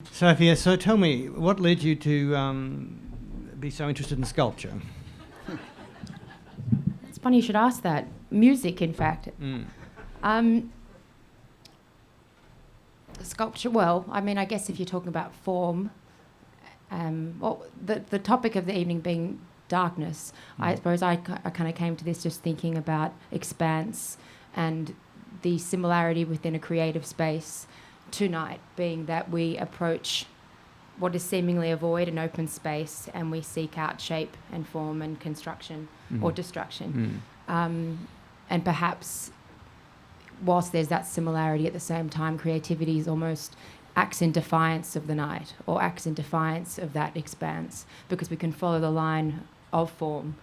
Sophia, so tell me, what led you to be so interested in sculpture? It's funny you should ask that. Music, in fact. Sculpture, well, I mean, I guess if you're talking about form, well, the topic of the evening being darkness, I suppose I kind of came to this just thinking about expanse and the similarity within a creative space tonight, being that we approach what is seemingly a void, an open space, and we seek out shape and form and construction or destruction. And perhaps whilst there's that similarity, at the same time, creativity is almost acts in defiance of the night or acts in defiance of that expanse, because we can follow the line of form,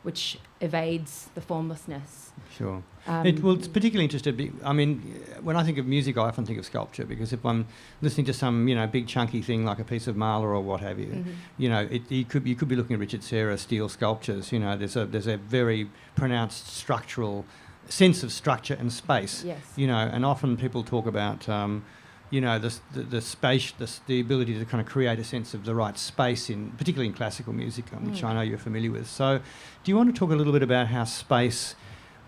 which evades the formlessness. Sure. It's particularly interesting. I mean, when I think of music, I often think of sculpture, because if I'm listening to some, big chunky thing like a piece of marble or what have you, you could be looking at Richard Serra steel sculptures. There's a very pronounced structural sense of structure and space. Yes. And often people talk about the space, the ability to kind of create a sense of the right space particularly in classical music, which I know you're familiar with. So, do you want to talk a little bit about how space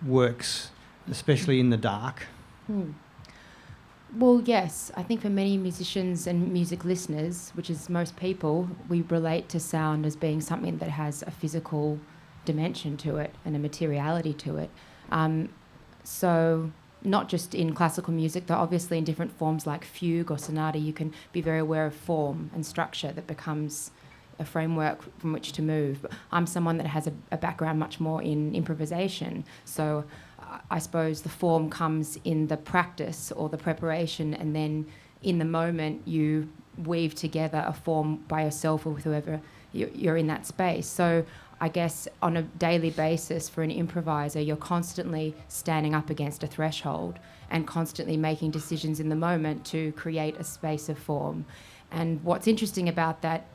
works, especially in the dark? Well, yes. I think for many musicians and music listeners, which is most people, we relate to sound as being something that has a physical dimension to it and a materiality to it. So not just in classical music, though obviously in different forms like fugue or sonata, you can be very aware of form and structure that becomes a framework from which to move. But I'm someone that has a background much more in improvisation, so I suppose the form comes in the practice or the preparation, and then in the moment you weave together a form by yourself or with whoever you're in that space. So I guess on a daily basis for an improviser, you're constantly standing up against a threshold and constantly making decisions in the moment to create a space of form. And what's interesting about that,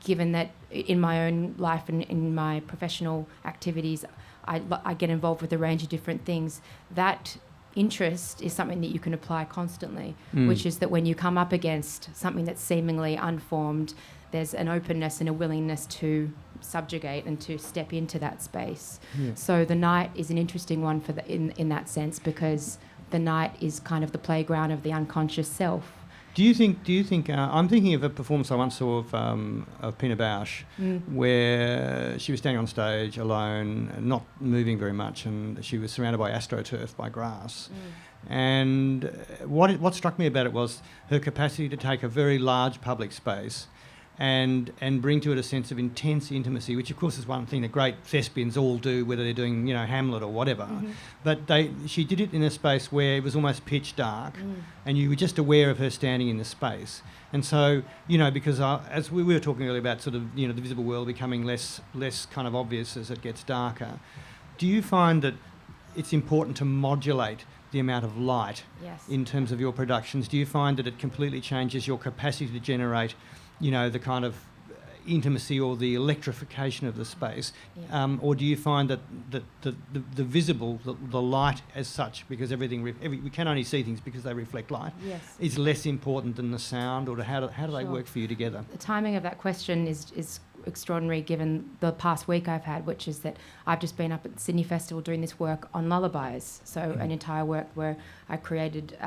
given that in my own life and in my professional activities, I get involved with a range of different things, that interest is something that you can apply constantly, which is that when you come up against something that's seemingly unformed, there's an openness and a willingness to subjugate and to step into that space. So the night is an interesting one for in that sense, because the night is kind of the playground of the unconscious self. Do you think? I'm thinking of a performance I once saw of Pina Bausch, where she was standing on stage alone, not moving very much, and she was surrounded by astroturf, by grass. And what struck me about it was her capacity to take a very large public space and bring to it a sense of intense intimacy, which of course is one thing that great thespians all do, whether they're doing Hamlet or whatever. But she did it in a space where it was almost pitch dark, and you were just aware of her standing in the space. And so because as we were talking earlier about sort of the visible world becoming less kind of obvious as it gets darker, do you find that it's important to modulate the amount of light in terms of your productions? Do you find that it completely changes your capacity to generate the kind of intimacy or the electrification of the space, or do you find that the visible, the light as such, because we can only see things because they reflect light, is less important than the sound, or how do they work for you together? The timing of that question is extraordinary, given the past week I've had, which is that I've just been up at the Sydney Festival doing this work on lullabies, so an entire work where I created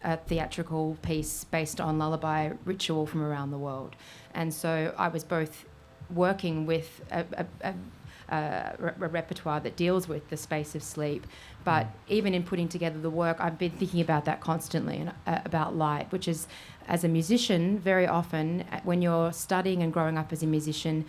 a theatrical piece based on lullaby ritual from around the world. And so I was both working with a repertoire that deals with the space of sleep, but even in putting together the work, I've been thinking about that constantly, and about light, which is, as a musician, very often when you're studying and growing up as a musician,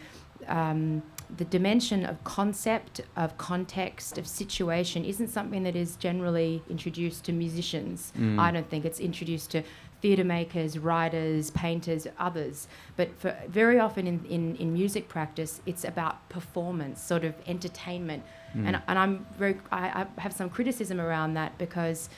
the dimension of concept, of context, of situation isn't something that is generally introduced to musicians. I don't think it's introduced to theatre makers, writers, painters, others. But very often in music practice, it's about performance, sort of entertainment. And I have some criticism around that, because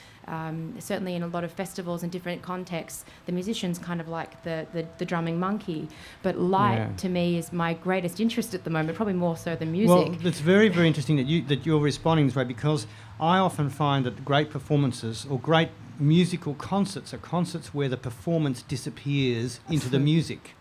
Certainly in a lot of festivals and different contexts, the musician's kind of like the drumming monkey. But light, to me, is my greatest interest at the moment, probably more so than music. Well, it's very, very interesting that you're responding this way, because I often find that great performances or great musical concerts are concerts where the performance disappears into the music.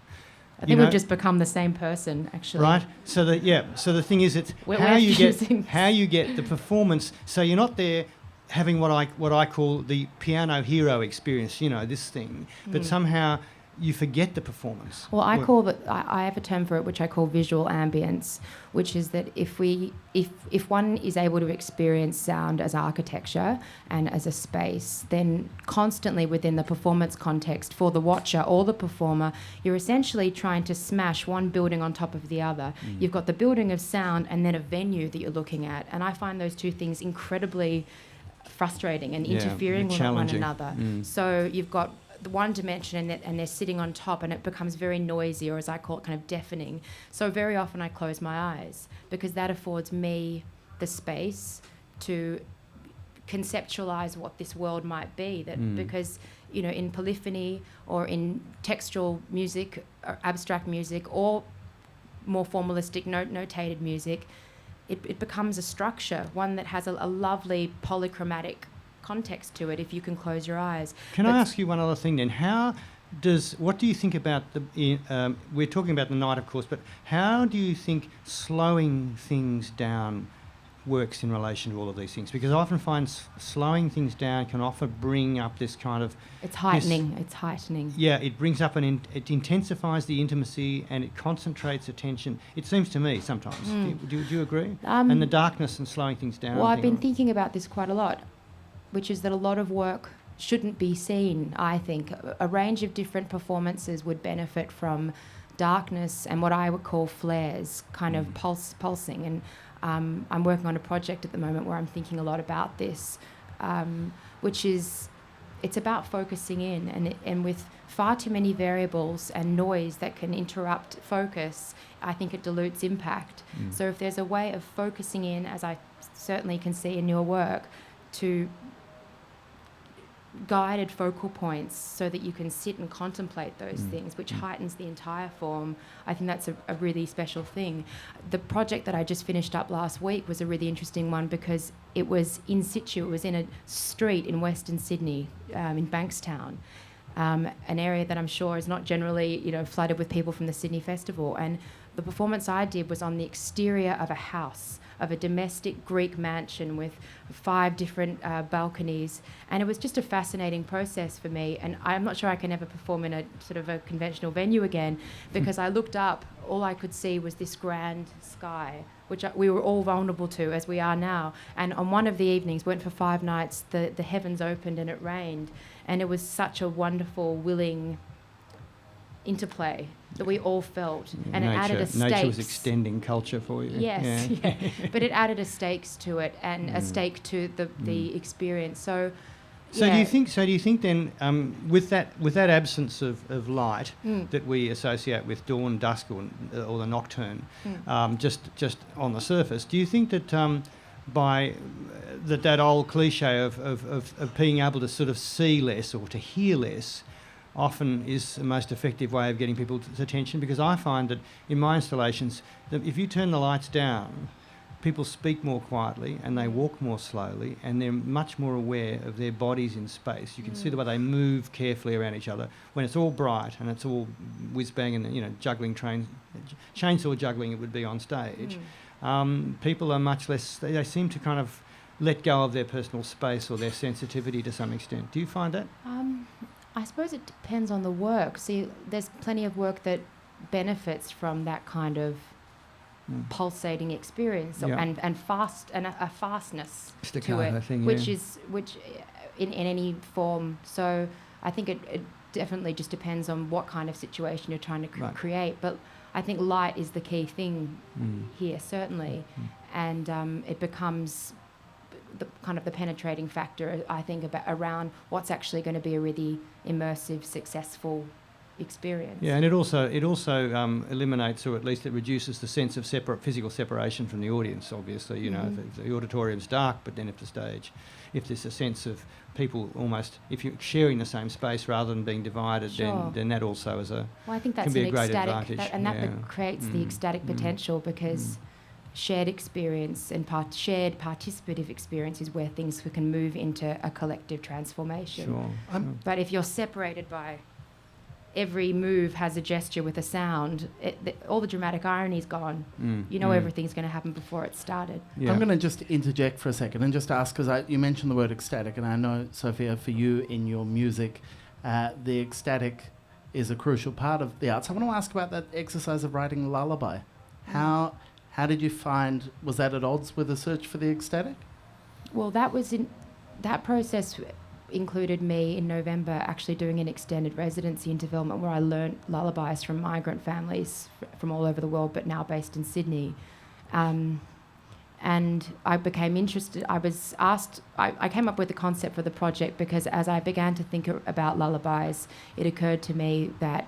I think we've just become the same person, actually. Right. So the thing is, it's how you get the performance. So you're not there having what I call the piano hero experience. This thing, but somehow you forget the performance. Well, I have a term for it, which I call visual ambience, which is that if one is able to experience sound as architecture and as a space, then constantly within the performance context for the watcher or the performer, you're essentially trying to smash one building on top of the other. You've got the building of sound and then a venue that you're looking at, and I find those two things incredibly frustrating and interfering with one another. So you've got the one dimension and they're sitting on top, and it becomes very noisy, or as I call it, kind of deafening. So very often I close my eyes because that affords me the space to conceptualize what this world might be. Because in polyphony or in textual music or abstract music or more formalistic notated music, it becomes a structure, one that has a lovely polychromatic context to it if you can close your eyes. Can I ask you one other thing then? What do you think about we're talking about the night, of course, but how do you think slowing things down works in relation to all of these things? Because I often find slowing things down can often bring up this kind of... It's heightening. Yeah, it brings up it intensifies the intimacy and it concentrates attention. It seems to me sometimes. Do you agree? And the darkness and slowing things down. Well, I've been thinking about this quite a lot, which is that a lot of work shouldn't be seen, I think. A range of different performances would benefit from darkness and what I would call flares, kind of pulsing. And I'm working on a project at the moment where I'm thinking a lot about this, which is, it's about focusing in, and with far too many variables and noise that can interrupt focus, I think it dilutes impact. So if there's a way of focusing in, as I certainly can see in your work, to guided focal points so that you can sit and contemplate those things, which heightens the entire form. I think that's a really special thing. The project that I just finished up last week was a really interesting one because it was in situ. It was in a street in Western Sydney, in Bankstown, an area that I'm sure is not generally, flooded with people from the Sydney Festival. And the performance I did was on the exterior of a house, of a domestic Greek mansion with 5 different balconies. And it was just a fascinating process for me. And I'm not sure I can ever perform in a sort of a conventional venue again, because I looked up, all I could see was this grand sky, which we were all vulnerable to, as we are now. And on one of the evenings, went for 5 nights, the heavens opened and it rained. And it was such a wonderful, willing interplay that we all felt, and it added a stakes. Nature was extending culture for you. Yes, but it added a stakes to it, and a stake to the experience. So do you think then, with that absence of light that we associate with dawn, dusk, or the nocturne, just on the surface, do you think that by that old cliche of being able to sort of see less or to hear less often is the most effective way of getting people's attention? Because I find that in my installations, that if you turn the lights down, people speak more quietly and they walk more slowly, and they're much more aware of their bodies in space. You can see the way they move carefully around each other. When it's all bright and it's all whiz-bang and juggling chainsaw juggling it would be on stage, people are much less, they seem to kind of let go of their personal space or their sensitivity to some extent. Do you find that? I suppose it depends on the work. See, there's plenty of work that benefits from that kind of pulsating experience and a fastness staccato to it, thing, which in any form. So I think it definitely just depends on what kind of situation you're trying to create. But I think light is the key thing here, certainly, and it becomes the kind of the penetrating factor, I think, around what's actually going to be a really immersive, successful experience. Yeah, and it also eliminates, or at least it reduces the sense of physical separation from the audience. Obviously, you know, if the auditorium's dark, but then if there's a sense of people almost, if you're sharing the same space rather than being divided, then that also is I think that's can be an a great ecstatic, advantage. that creates the ecstatic potential, because shared experience and shared participative experience is where things can move into a collective transformation. Sure. But if you're separated by every move has a gesture with a sound, all the dramatic irony is gone. Everything's going to happen before it started. Yeah. I'm going to just interject for a second and just ask, because you mentioned the word ecstatic, and I know, Sophia, for you in your music, the ecstatic is a crucial part of the arts. I want to ask about that exercise of writing Lullaby. How did you find, was that at odds with the search for the ecstatic? Well, that process included me in November actually doing an extended residency in development where I learnt lullabies from migrant families from all over the world, but now based in Sydney. And I became interested. I came up with the concept for the project because as I began to think about lullabies, it occurred to me that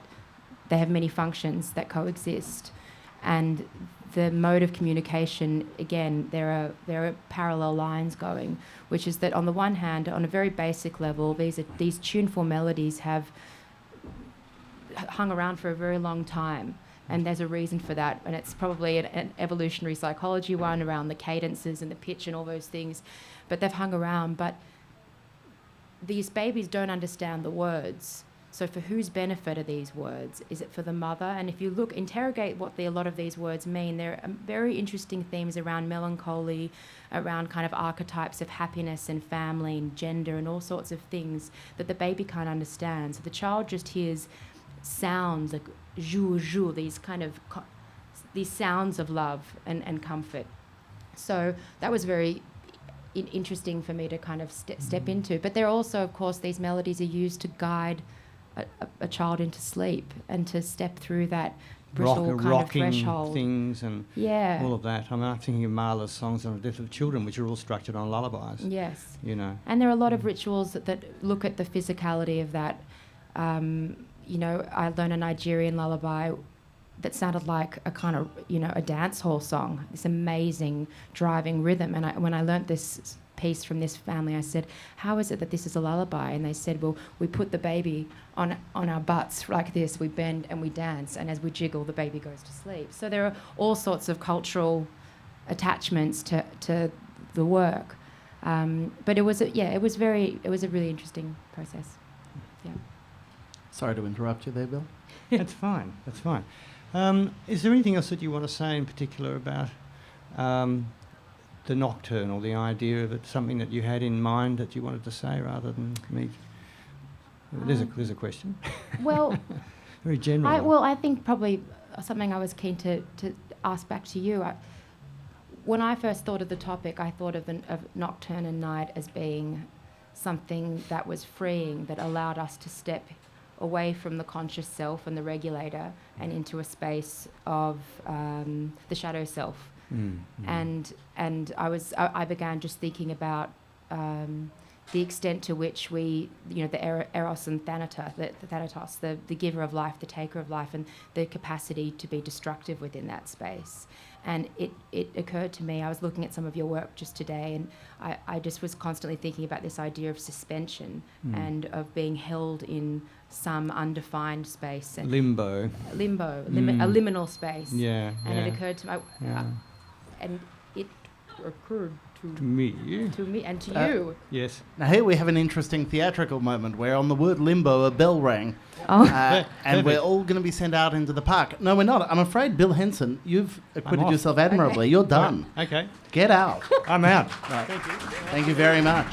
they have many functions that coexist. And the mode of communication, again, there are parallel lines going, which is that on the one hand, on a very basic level, these tuneful melodies have hung around for a very long time, and there's a reason for that, and it's probably an evolutionary psychology one around the cadences and the pitch and all those things, but they've hung around. But these babies don't understand the words. So for whose benefit are these words? Is it for the mother? And if you interrogate what a lot of these words mean, there are very interesting themes around melancholy, around kind of archetypes of happiness and family and gender and all sorts of things that the baby can't understand. So the child just hears sounds like jou, jou, these kind of these sounds of love and comfort. So that was very interesting for me to kind of step into. But there are also, of course, these melodies are used to guide a child into sleep and to step through that brittle kind of threshold. Things and all of that. I mean, I'm thinking of Mahler's songs on the death of children, which are all structured on lullabies. Yes. You know. And there are a lot of rituals that look at the physicality of that. I learned a Nigerian lullaby that sounded like a kind of, a dance hall song, this amazing driving rhythm. And when I learnt this piece from this family, I said, how is it that this is a lullaby? And they said, well, we put the baby on our butts like this, we bend and we dance, and as we jiggle, the baby goes to sleep. So there are all sorts of cultural attachments to the work. But it was a really interesting process. Yeah. Sorry to interrupt you there, Bill. That's fine. Is there anything else that you want to say in particular about the Nocturne, or the idea of it, something that you had in mind that you wanted to say rather than me? There's a question. Well, very general. I think probably something I was keen to ask back to you. When I first thought of the topic, I thought of Nocturne and Night as being something that was freeing, that allowed us to step away from the conscious self and the regulator and into a space of the shadow self. And I began just thinking about the extent to which we, the eros and thanatos, the giver of life, the taker of life, and the capacity to be destructive within that space. And it occurred to me, I was looking at some of your work just today, and I just was constantly thinking about this idea of suspension and of being held in some undefined space. And limbo, a liminal space. Yeah. And it occurred to me, and it occurred to me and to you. Yes. Now here we have an interesting theatrical moment where on the word limbo a bell rang. And we're all going to be sent out into the park. No, we're not. I'm afraid, Bill Henson, you've acquitted yourself admirably. Okay. You're done. Okay. Get out. I'm out. Right. Thank you very much.